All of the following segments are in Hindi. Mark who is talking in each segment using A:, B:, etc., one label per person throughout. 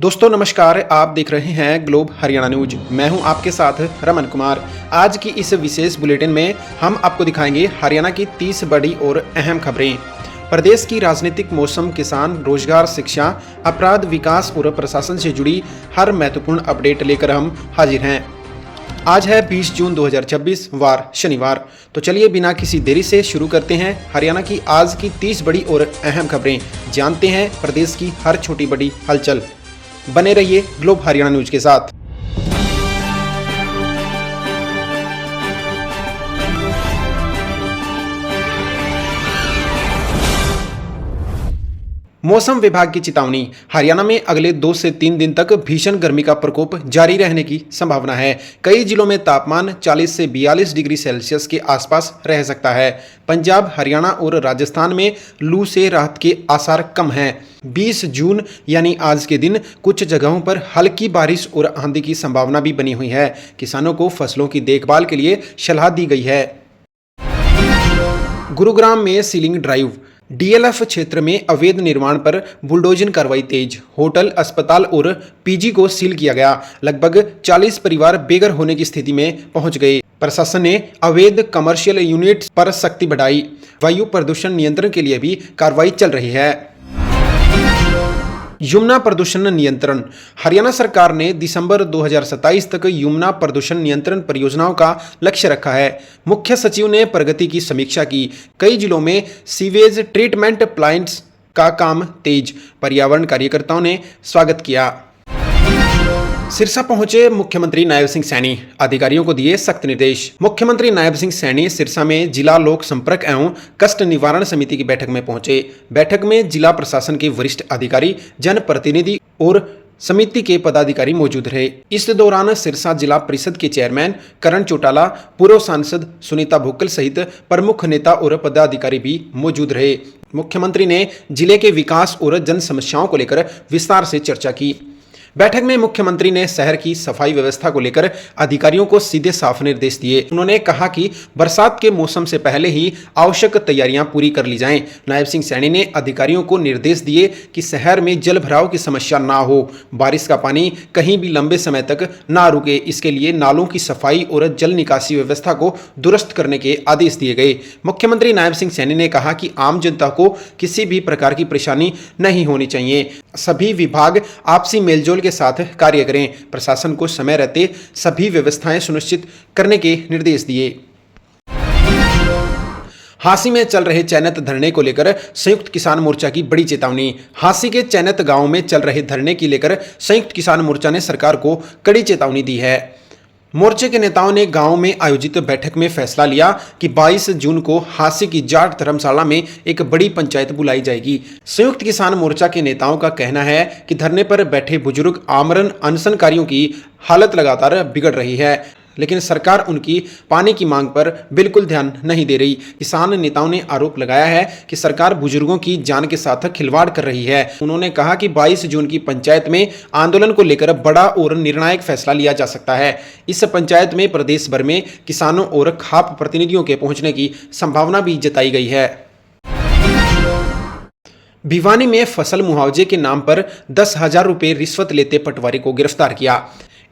A: दोस्तों नमस्कार, आप देख रहे हैं ग्लोब हरियाणा न्यूज। मैं हूं आपके साथ रमन कुमार। आज की इस विशेष बुलेटिन में हम आपको दिखाएंगे हरियाणा की 30 बड़ी और अहम खबरें। प्रदेश की राजनीतिक, मौसम, किसान, रोजगार, शिक्षा, अपराध, विकास और प्रशासन से जुड़ी हर महत्वपूर्ण अपडेट लेकर हम हाजिर हैं। आज है 20 जून 2026, वार शनिवार। तो चलिए बिना किसी देरी से शुरू करते हैं हरियाणा की आज की 30 बड़ी और अहम खबरें। जानते हैं प्रदेश की हर छोटी बड़ी हलचल। बने रहिए ग्लोब हरियाणा न्यूज के साथ। मौसम विभाग की चेतावनी। हरियाणा में अगले 2 से 3 दिन तक भीषण गर्मी का प्रकोप जारी रहने की संभावना है। कई जिलों में तापमान 40 से 42 डिग्री सेल्सियस के आसपास रह सकता है। पंजाब, हरियाणा और राजस्थान में लू से राहत के आसार कम हैं। 20 जून यानी आज के दिन कुछ जगहों पर हल्की बारिश और आंधी की संभावना भी बनी हुई है। किसानों को फसलों की देखभाल के लिए सलाह दी गई है। गुरुग्राम में सीलिंग ड्राइव। डीएलएफ क्षेत्र में अवैध निर्माण पर बुलडोजन कार्रवाई तेज। होटल, अस्पताल और पीजी को सील किया गया। लगभग 40 परिवार बेघर होने की स्थिति में पहुंच गए। प्रशासन ने अवैध कमर्शियल यूनिट्स पर सख्ती बढ़ाई। वायु प्रदूषण नियंत्रण के लिए भी कार्रवाई चल रही है। यमुना प्रदूषण नियंत्रण। हरियाणा सरकार ने दिसंबर 2027 तक यमुना प्रदूषण नियंत्रण परियोजनाओं का लक्ष्य रखा है। मुख्य सचिव ने प्रगति की समीक्षा की। कई जिलों में सीवेज ट्रीटमेंट प्लांट्स का काम तेज। पर्यावरण कार्यकर्ताओं ने स्वागत किया। सिरसा पहुंचे मुख्यमंत्री नायब सिंह सैनी। अधिकारियों को दिए सख्त निर्देश। मुख्यमंत्री नायब सिंह सैनी सिरसा में जिला लोक संपर्क एवं कष्ट निवारण समिति की बैठक में पहुंचे। बैठक में जिला प्रशासन के वरिष्ठ अधिकारी, जनप्रतिनिधि और समिति के पदाधिकारी मौजूद रहे। इस दौरान सिरसा जिला परिषद के चेयरमैन करण चौटाला, पूर्व सांसद सुनीता भुक्कल सहित प्रमुख नेता और पदाधिकारी भी मौजूद रहे। मुख्यमंत्री ने जिले के विकास और जन समस्याओं को लेकर विस्तार से चर्चा की। बैठक में मुख्यमंत्री ने शहर की सफाई व्यवस्था को लेकर अधिकारियों को सीधे साफ निर्देश दिए। उन्होंने कहा कि बरसात के मौसम से पहले ही आवश्यक तैयारियां पूरी कर ली जाएं। नायब सिंह सैनी ने अधिकारियों को निर्देश दिए कि शहर में जल भराव की समस्या ना हो, बारिश का पानी कहीं भी लंबे समय तक ना रुके। इसके लिए नालों की सफाई और जल निकासी व्यवस्था को दुरुस्त करने के आदेश दिए गए। मुख्यमंत्री नायब सिंह सैनी ने कहा कि आम जनता को किसी भी प्रकार की परेशानी नहीं होनी चाहिए। सभी विभाग आपसी मेलजोल के साथ कार्य करें। प्रशासन को समय रहते सभी व्यवस्थाएं सुनिश्चित करने के निर्देश दिए। हांसी में चल रहे चयनित धरने को लेकर संयुक्त किसान मोर्चा की बड़ी चेतावनी। हांसी के चयनित गांवों में चल रहे धरने की लेकर संयुक्त किसान मोर्चा ने सरकार को कड़ी चेतावनी दी है। मोर्चे के नेताओं ने गांव में आयोजित बैठक में फैसला लिया कि 22 जून को हांसी की जाट धर्मशाला में एक बड़ी पंचायत बुलाई जाएगी। संयुक्त किसान मोर्चा के नेताओं का कहना है कि धरने पर बैठे बुजुर्ग आमरण अनशनकारियों की हालत लगातार बिगड़ रही है, लेकिन सरकार उनकी पानी की मांग पर बिल्कुल ध्यान नहीं दे रही। किसान नेताओं ने आरोप लगाया है कि सरकार बुजुर्गों की जान के साथ खिलवाड़ कर रही है। उन्होंने कहा कि 22 जून की पंचायत में आंदोलन को लेकर बड़ा और निर्णायक फैसला लिया जा सकता है। इस पंचायत में प्रदेश भर में किसानों और खाप प्रतिनिधियों के पहुंचने की संभावना भी जताई गई है। भिवानी में फसल मुआवजे के नाम पर 10,000 रुपये रिश्वत लेते पटवारी को गिरफ्तार किया।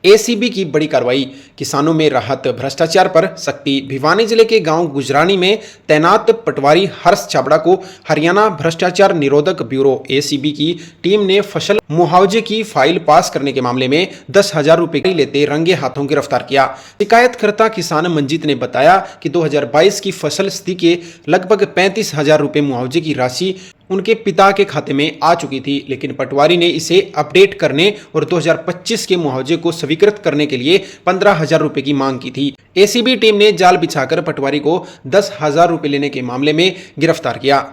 A: एसीबी की बड़ी कार्रवाई। किसानों में राहत, भ्रष्टाचार पर सख्ती। भिवानी जिले के गांव गुजरानी में तैनात पटवारी हर्ष छाबड़ा को हरियाणा भ्रष्टाचार निरोधक ब्यूरो एसीबी की टीम ने फसल मुआवजे की फाइल पास करने के मामले में 10,000 रुपये लेते रंगे हाथों गिरफ्तार किया। शिकायतकर्ता किसान मंजीत ने बताया कि 2022 की फसल स्थिति के लगभग 35,000 रुपये मुआवजे की राशि उनके पिता के खाते में आ चुकी थी, लेकिन पटवारी ने इसे अपडेट करने और 2025 के मुआवजे को स्वीकृत करने के लिए 15,000 रुपए की मांग की थी। एसीबी टीम ने जाल बिछाकर पटवारी को 10,000 रुपए लेने के मामले में गिरफ्तार किया।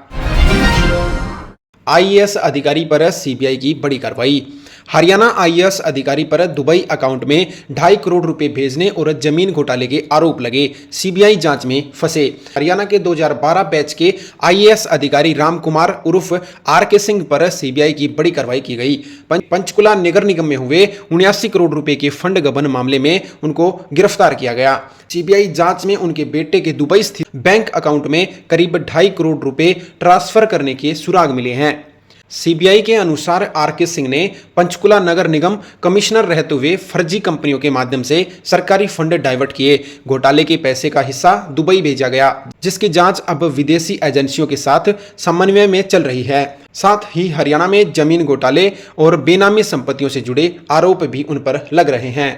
A: आईएएस अधिकारी पर सीबीआई की बड़ी कार्रवाई। हरियाणा आईएएस अधिकारी पर दुबई अकाउंट में 2.5 करोड़ रुपए भेजने और जमीन घोटाले के आरोप लगे। सीबीआई जांच में फंसे। हरियाणा के 2012 बैच के आईएएस अधिकारी राम कुमार उर्फ आरके सिंह पर सीबीआई की बड़ी कार्रवाई की गई। पंचकुला नगर निगम में हुए 79 करोड़ रुपए के फंड गबन मामले में उनको गिरफ्तार किया गया। सीबीआई जांच में उनके बेटे के दुबई स्थित बैंक अकाउंट में करीब 2.5 करोड़ रुपए ट्रांसफर करने के सुराग मिले हैं। सीबीआई के अनुसार आरके सिंह ने पंचकुला नगर निगम कमिश्नर रहते हुए फर्जी कंपनियों के माध्यम से सरकारी फंड डाइवर्ट किए। घोटाले के पैसे का हिस्सा दुबई भेजा गया, जिसकी जांच अब विदेशी एजेंसियों के साथ समन्वय में चल रही है। साथ ही हरियाणा में जमीन घोटाले और बेनामी संपत्तियों से जुड़े आरोप भी उन पर लग रहे हैं।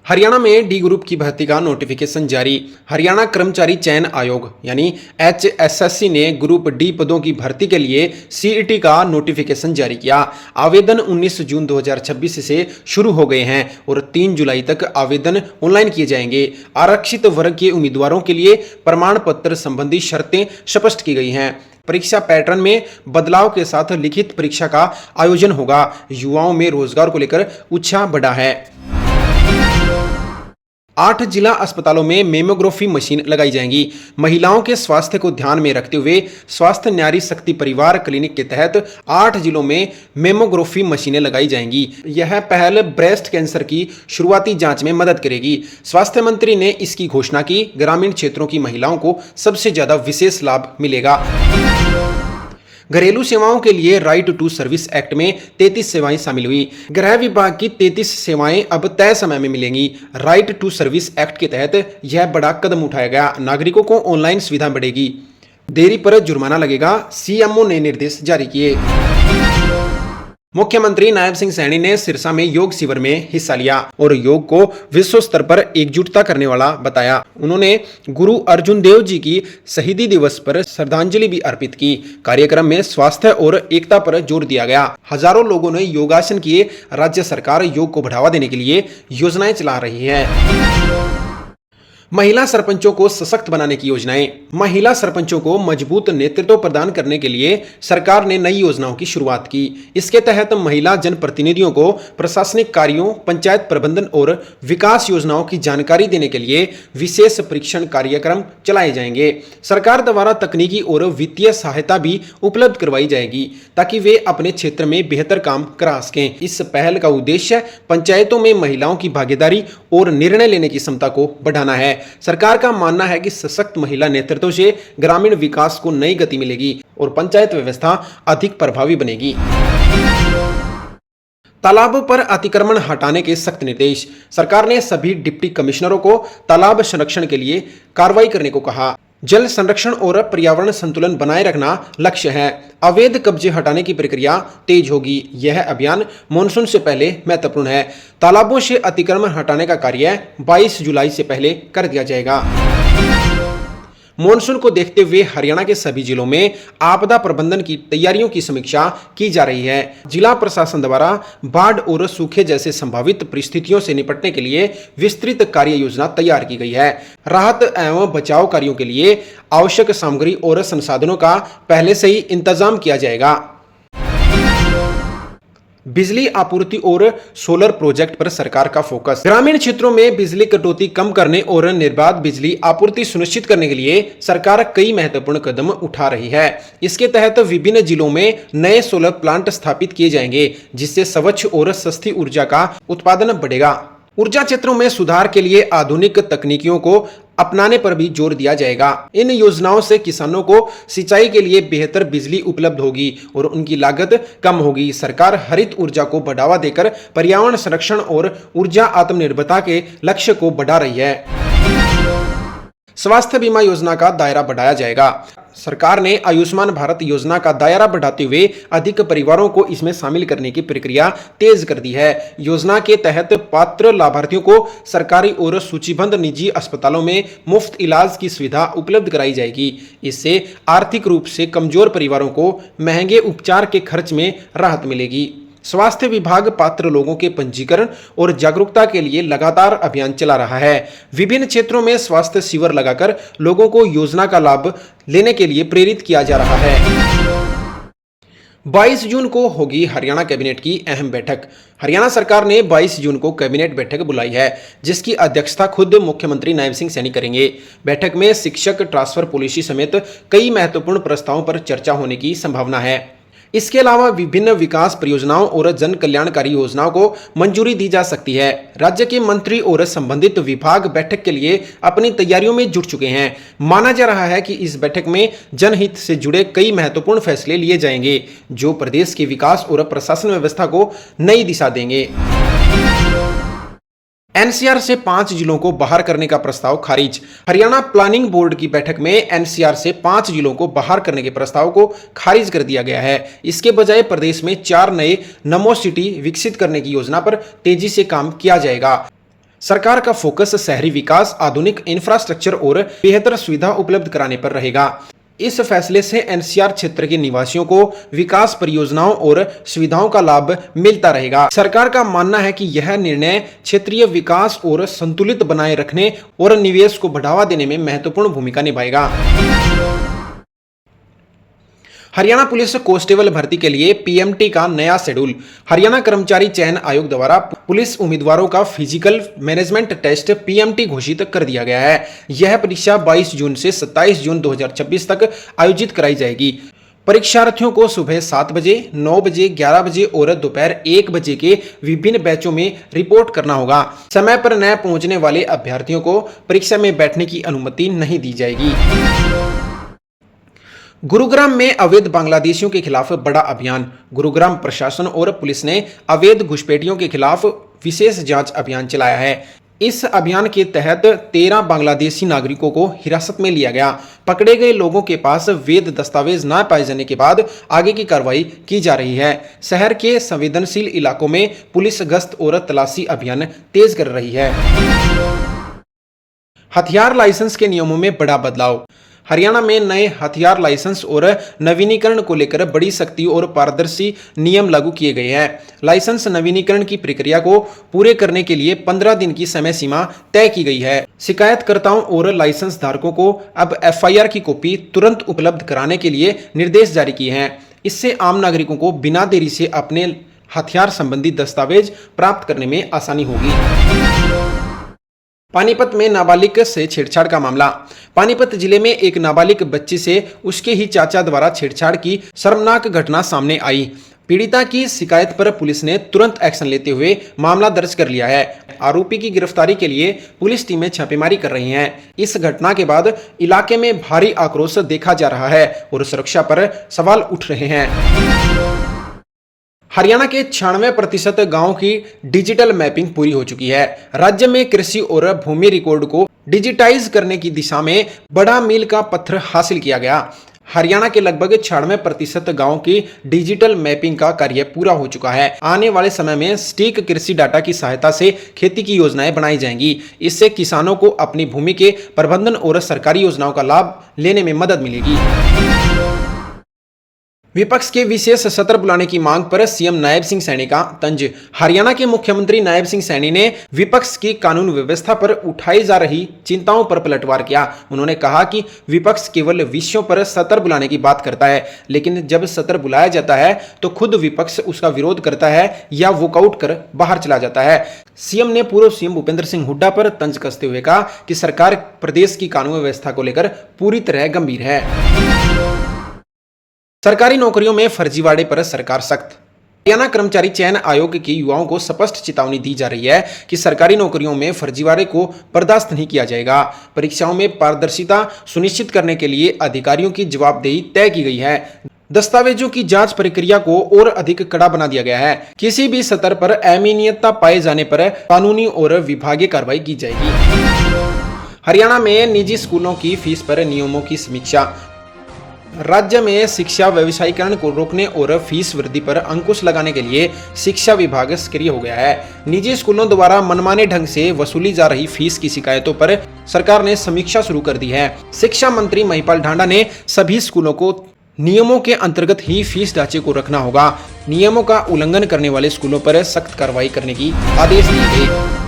A: हरियाणा में डी ग्रुप की भर्ती का नोटिफिकेशन जारी। हरियाणा कर्मचारी चयन आयोग यानी HSSC ने ग्रुप डी पदों की भर्ती के लिए CET का नोटिफिकेशन जारी किया। आवेदन 19 जून 2026 से शुरू हो गए हैं और 3 जुलाई तक आवेदन ऑनलाइन किए जाएंगे। आरक्षित वर्ग के उम्मीदवारों के लिए प्रमाण पत्र संबंधी शर्तें स्पष्ट की गई हैं। परीक्षा पैटर्न में बदलाव के साथ लिखित परीक्षा का आयोजन होगा। युवाओं में रोजगार को लेकर उत्साह बढ़ा है। 8 जिला अस्पतालों में मेमोग्राफी मशीन लगाई जाएंगी। महिलाओं के स्वास्थ्य को ध्यान में रखते हुए स्वास्थ्य नारी शक्ति परिवार क्लिनिक के तहत 8 जिलों में मेमोग्राफी मशीनें लगाई जाएंगी। यह पहल ब्रेस्ट कैंसर की शुरुआती जांच में मदद करेगी। स्वास्थ्य मंत्री ने इसकी घोषणा की। ग्रामीण क्षेत्रों की महिलाओं को सबसे ज्यादा विशेष लाभ मिलेगा। घरेलू सेवाओं के लिए राइट टू सर्विस एक्ट में 33 सेवाएं शामिल हुई। गृह विभाग की 33 सेवाएं अब तय समय में मिलेंगी। राइट टू सर्विस एक्ट के तहत यह बड़ा कदम उठाया गया। नागरिकों को ऑनलाइन सुविधा बढ़ेगी। देरी पर जुर्माना लगेगा, CMO ने निर्देश जारी किए। मुख्यमंत्री नायब सिंह सैनी ने सिरसा में योग शिविर में हिस्सा लिया और योग को विश्व स्तर पर एकजुटता करने वाला बताया। उन्होंने गुरु अर्जुन देव जी की शहीदी दिवस पर श्रद्धांजलि भी अर्पित की। कार्यक्रम में स्वास्थ्य और एकता पर जोर दिया गया। हजारों लोगों ने योगासन किए। राज्य सरकार योग को बढ़ावा देने के लिए योजनाएं चला रही है। महिला सरपंचों को सशक्त बनाने की योजनाएं। महिला सरपंचों को मजबूत नेतृत्व प्रदान करने के लिए सरकार ने नई योजनाओं की शुरुआत की। इसके तहत महिला जनप्रतिनिधियों को प्रशासनिक कार्यों, पंचायत प्रबंधन और विकास योजनाओं की जानकारी देने के लिए विशेष प्रशिक्षण कार्यक्रम चलाए जाएंगे। सरकार द्वारा तकनीकी और वित्तीय सहायता भी उपलब्ध करवाई जाएगी ताकि वे अपने क्षेत्र में बेहतर काम करा सकें। इस पहल का उद्देश्य पंचायतों में महिलाओं की भागीदारी और निर्णय लेने की क्षमता को बढ़ाना है। सरकार का मानना है कि सशक्त महिला नेतृत्व से ग्रामीण विकास को नई गति मिलेगी और पंचायत व्यवस्था अधिक प्रभावी बनेगी। तालाबों पर अतिक्रमण हटाने के सख्त निर्देश। सरकार ने सभी डिप्टी कमिश्नरों को तालाब संरक्षण के लिए कार्रवाई करने को कहा। जल संरक्षण और पर्यावरण संतुलन बनाए रखना लक्ष्य है। अवैध कब्जे हटाने की प्रक्रिया तेज होगी। यह अभियान मॉनसून से पहले महत्वपूर्ण है। तालाबों से अतिक्रमण हटाने का कार्य 22 जुलाई से पहले कर दिया जाएगा। मॉनसून को देखते हुए हरियाणा के सभी जिलों में आपदा प्रबंधन की तैयारियों की समीक्षा की जा रही है। जिला प्रशासन द्वारा बाढ़ और सूखे जैसे संभावित परिस्थितियों से निपटने के लिए विस्तृत कार्य योजना तैयार की गई है। राहत एवं बचाव कार्यों के लिए आवश्यक सामग्री और संसाधनों का पहले से ही इंतजाम किया जाएगा। बिजली आपूर्ति और सोलर प्रोजेक्ट पर सरकार का फोकस। ग्रामीण क्षेत्रों में बिजली कटौती कम करने और निर्बाध बिजली आपूर्ति सुनिश्चित करने के लिए सरकार कई महत्वपूर्ण कदम उठा रही है। इसके तहत विभिन्न जिलों में नए सोलर प्लांट स्थापित किए जाएंगे, जिससे स्वच्छ और सस्ती ऊर्जा का उत्पादन बढ़ेगा। ऊर्जा क्षेत्रों में सुधार के लिए आधुनिक तकनीकियों को अपनाने पर भी जोर दिया जाएगा। इन योजनाओं से किसानों को सिंचाई के लिए बेहतर बिजली उपलब्ध होगी और उनकी लागत कम होगी। सरकार हरित ऊर्जा को बढ़ावा देकर पर्यावरण संरक्षण और ऊर्जा आत्मनिर्भरता के लक्ष्य को बढ़ा रही है। स्वास्थ्य बीमा योजना का दायरा बढ़ाया जाएगा। सरकार ने आयुष्मान भारत योजना का दायरा बढ़ाते हुए अधिक परिवारों को इसमें शामिल करने की प्रक्रिया तेज कर दी है। योजना के तहत पात्र लाभार्थियों को सरकारी और सूचीबद्ध निजी अस्पतालों में मुफ्त इलाज की सुविधा उपलब्ध कराई जाएगी। इससे आर्थिक रूप से कमजोर परिवारों को महंगे उपचार के खर्च में राहत मिलेगी। स्वास्थ्य विभाग पात्र लोगों के पंजीकरण और जागरूकता के लिए लगातार अभियान चला रहा है। विभिन्न क्षेत्रों में स्वास्थ्य शिविर लगाकर लोगों को योजना का लाभ लेने के लिए प्रेरित किया जा रहा है। 22 जून को होगी हरियाणा कैबिनेट की अहम बैठक। हरियाणा सरकार ने 22 जून को कैबिनेट बैठक बुलाई है, जिसकी अध्यक्षता खुद मुख्यमंत्री नायब सिंह सैनी करेंगे। बैठक में शिक्षक ट्रांसफर पॉलिसी समेत कई महत्वपूर्ण प्रस्तावों पर चर्चा होने की संभावना है। इसके अलावा विभिन्न विकास परियोजनाओं और जन कल्याणकारी योजनाओं को मंजूरी दी जा सकती है। राज्य के मंत्री और संबंधित विभाग बैठक के लिए अपनी तैयारियों में जुट चुके हैं। माना जा रहा है कि इस बैठक में जनहित से जुड़े कई महत्वपूर्ण फैसले लिए जाएंगे, जो प्रदेश के विकास और प्रशासन व्यवस्था को नई दिशा देंगे। एनसीआर से 5 जिलों को बाहर करने का प्रस्ताव खारिज। हरियाणा प्लानिंग बोर्ड की बैठक में एनसीआर से 5 जिलों को बाहर करने के प्रस्ताव को खारिज कर दिया गया है। इसके बजाय प्रदेश में 4 नए नमो सिटी विकसित करने की योजना पर तेजी से काम किया जाएगा। सरकार का फोकस शहरी विकास, आधुनिक इंफ्रास्ट्रक्चर और बेहतर सुविधा उपलब्ध कराने पर रहेगा। इस फैसले से एनसीआर क्षेत्र के निवासियों को विकास परियोजनाओं और सुविधाओं का लाभ मिलता रहेगा। सरकार का मानना है कि यह निर्णय क्षेत्रीय विकास और संतुलित बनाए रखने और निवेश को बढ़ावा देने में महत्वपूर्ण भूमिका निभाएगा। हरियाणा पुलिस कांस्टेबल भर्ती के लिए पीएमटी का नया शेड्यूल। हरियाणा कर्मचारी चयन आयोग द्वारा पुलिस उम्मीदवारों का फिजिकल मैनेजमेंट टेस्ट पीएमटी घोषित कर दिया गया है। यह परीक्षा 22 जून से 27 जून 2026 तक आयोजित कराई जाएगी। परीक्षार्थियों को सुबह 7 बजे, 9 बजे, 11 बजे और दोपहर 1 बजे के विभिन्न बैचों में रिपोर्ट करना होगा। समय पर न पहुंचने वाले अभ्यर्थियों को परीक्षा में बैठने की अनुमति नहीं दी जाएगी। गुरुग्राम में अवैध बांग्लादेशियों के खिलाफ बड़ा अभियान। गुरुग्राम प्रशासन और पुलिस ने अवैध घुसपैठियों के खिलाफ विशेष जांच अभियान चलाया है। इस अभियान के तहत 13 बांग्लादेशी नागरिकों को हिरासत में लिया गया। पकड़े गए लोगों के पास वैध दस्तावेज न पाए जाने के बाद आगे की कार्रवाई की जा रही है। शहर के संवेदनशील इलाकों में पुलिस गश्त और तलाशी अभियान तेज कर रही है। हथियार लाइसेंस के नियमों में बड़ा बदलाव। हरियाणा में नए हथियार लाइसेंस और नवीनीकरण को लेकर बड़ी सख्ती और पारदर्शी नियम लागू किए गए हैं। लाइसेंस नवीनीकरण की प्रक्रिया को पूरे करने के लिए 15 दिन की समय सीमा तय की गई है। शिकायतकर्ताओं और लाइसेंस धारकों को अब एफआईआर की कॉपी तुरंत उपलब्ध कराने के लिए निर्देश जारी किए हैं। इससे आम नागरिकों को बिना देरी से अपने हथियार संबंधी दस्तावेज प्राप्त करने में आसानी होगी। पानीपत में नाबालिग से छेड़छाड़ का मामला। पानीपत जिले में एक नाबालिग बच्ची से उसके ही चाचा द्वारा छेड़छाड़ की शर्मनाक घटना सामने आई। पीड़िता की शिकायत पर पुलिस ने तुरंत एक्शन लेते हुए मामला दर्ज कर लिया है। आरोपी की गिरफ्तारी के लिए पुलिस टीमें छापेमारी कर रही हैं। इस घटना के बाद इलाके में भारी आक्रोश देखा जा रहा है और सुरक्षा पर सवाल उठ रहे हैं। हरियाणा के 96% गांवों की डिजिटल मैपिंग पूरी हो चुकी है। राज्य में कृषि और भूमि रिकॉर्ड को डिजिटाइज करने की दिशा में बड़ा मील का पत्थर हासिल किया गया। हरियाणा के लगभग 96% गांवों की डिजिटल मैपिंग का कार्य पूरा हो चुका है। आने वाले समय में सटीक कृषि डाटा की सहायता से खेती की योजनाएं बनाई जाएंगी। इससे किसानों को अपनी भूमि के प्रबंधन और सरकारी योजनाओं का लाभ लेने में मदद मिलेगी। विपक्ष के विशेष सत्र बुलाने की मांग पर सीएम नायब सिंह सैनी का तंज। हरियाणा के मुख्यमंत्री नायब सिंह सैनी ने विपक्ष की कानून व्यवस्था पर उठाई जा रही चिंताओं पर पलटवार किया। उन्होंने कहा कि विपक्ष केवल विषयों पर सत्र बुलाने की बात करता है, लेकिन जब सत्र बुलाया जाता है तो खुद विपक्ष उसका विरोध करता है या वॉकआउट कर बाहर चला जाता है। सीएम ने पूर्व सीएम भूपेंद्र सिंह हुड्डा पर तंज कसते हुए कहा कि सरकार प्रदेश की कानून व्यवस्था को लेकर पूरी तरह गंभीर है। सरकारी नौकरियों में फर्जीवाड़े पर सरकार सख्त। हरियाणा कर्मचारी चयन आयोग के युवाओं को स्पष्ट चेतावनी दी जा रही है कि सरकारी नौकरियों में फर्जीवाड़े को बर्दाश्त नहीं किया जाएगा। परीक्षाओं में पारदर्शिता सुनिश्चित करने के लिए अधिकारियों की जवाबदेही तय की गई है। दस्तावेजों की जांच प्रक्रिया को और अधिक कड़ा बना दिया गया है। किसी भी स्तर पर अनियमितता पाए जाने पर कानूनी और विभागीय कार्रवाई की जाएगी। हरियाणा में निजी स्कूलों की फीस पर नियमों की समीक्षा। राज्य में शिक्षा व्यवसायीकरण को रोकने और फीस वृद्धि पर अंकुश लगाने के लिए शिक्षा विभाग सक्रिय हो गया है। निजी स्कूलों द्वारा मनमाने ढंग से वसूली जा रही फीस की शिकायतों पर सरकार ने समीक्षा शुरू कर दी है। शिक्षा मंत्री महिपाल ढांडा ने सभी स्कूलों को नियमों के अंतर्गत ही फीस ढांचे को रखना होगा। नियमों का उल्लंघन करने वाले स्कूलों पर सख्त कार्रवाई करने की आदेश दिए गए।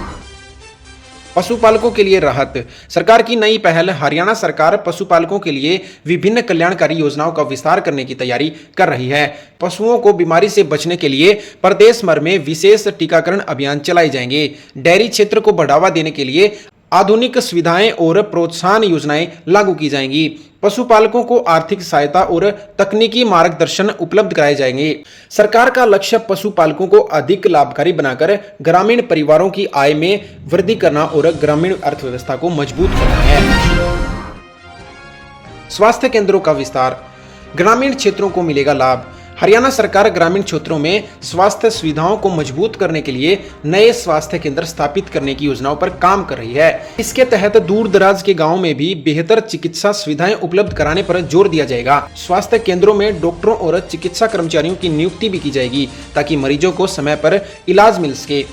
A: पशुपालकों के लिए राहत। सरकार की नई पहल। हरियाणा सरकार पशुपालकों के लिए विभिन्न कल्याणकारी योजनाओं का विस्तार करने की तैयारी कर रही है। पशुओं को बीमारी से बचने के लिए प्रदेश भर में विशेष टीकाकरण अभियान चलाए जाएंगे। डेयरी क्षेत्र को बढ़ावा देने के लिए आधुनिक सुविधाएं और प्रोत्साहन योजनाएं लागू की जाएंगी। पशुपालकों को आर्थिक सहायता और तकनीकी मार्गदर्शन उपलब्ध कराए जाएंगे। सरकार का लक्ष्य पशुपालकों को अधिक लाभकारी बनाकर ग्रामीण परिवारों की आय में वृद्धि करना और ग्रामीण अर्थव्यवस्था को मजबूत करना है। स्वास्थ्य केंद्रों का विस्तार, ग्रामीण क्षेत्रों को मिलेगा लाभ। हरियाणा सरकार ग्रामीण क्षेत्रों में स्वास्थ्य सुविधाओं को मजबूत करने के लिए नए स्वास्थ्य केंद्र स्थापित करने की योजनाओं पर काम कर रही है। इसके तहत दूर दराज के गांवों में भी बेहतर चिकित्सा सुविधाएं उपलब्ध कराने पर जोर दिया जाएगा। स्वास्थ्य केंद्रों में डॉक्टरों और चिकित्सा कर्मचारियों की नियुक्ति भी की जाएगी ताकि मरीजों को समय पर इलाज मिल सके।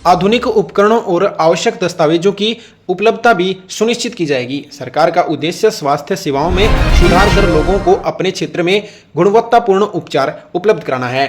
A: आधुनिक उपकरणों और आवश्यक दस्तावेजों की उपलब्धता भी सुनिश्चित की जाएगी। सरकार का उद्देश्य स्वास्थ्य सेवाओं में सुधार कर लोगों को अपने क्षेत्र में गुणवत्तापूर्ण उपचार उपलब्ध कराना है।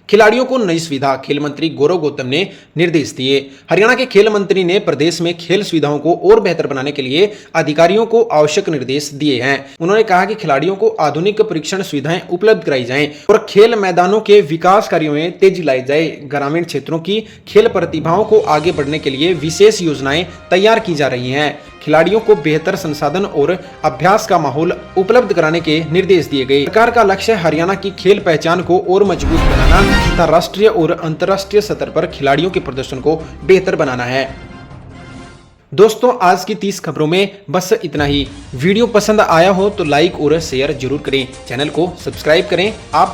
A: खिलाड़ियों को नई सुविधा, खेल मंत्री गौरव गौतम ने निर्देश दिए। हरियाणा के खेल मंत्री ने प्रदेश में खेल सुविधाओं को और बेहतर बनाने के लिए अधिकारियों को आवश्यक निर्देश दिए हैं। उन्होंने कहा कि खिलाड़ियों को आधुनिक परीक्षण सुविधाएं उपलब्ध कराई जाएं और खेल मैदानों के विकास कार्यों में तेजी लाई जाए। ग्रामीण क्षेत्रों की खेल प्रतिभाओं को आगे बढ़ने के लिए विशेष योजनाएं तैयार की जा रही हैं। खिलाड़ियों को बेहतर संसाधन और अभ्यास का माहौल उपलब्ध कराने के निर्देश दिए गए। सरकार का लक्ष्य हरियाणा की खेल पहचान को और मजबूत बनाना तथा राष्ट्रीय और अंतर्राष्ट्रीय स्तर पर खिलाड़ियों के प्रदर्शन को बेहतर बनाना है। दोस्तों, आज की 30 खबरों में बस इतना ही। वीडियो पसंद आया हो तो लाइक और शेयर जरूर करें। चैनल को सब्सक्राइब करें। आप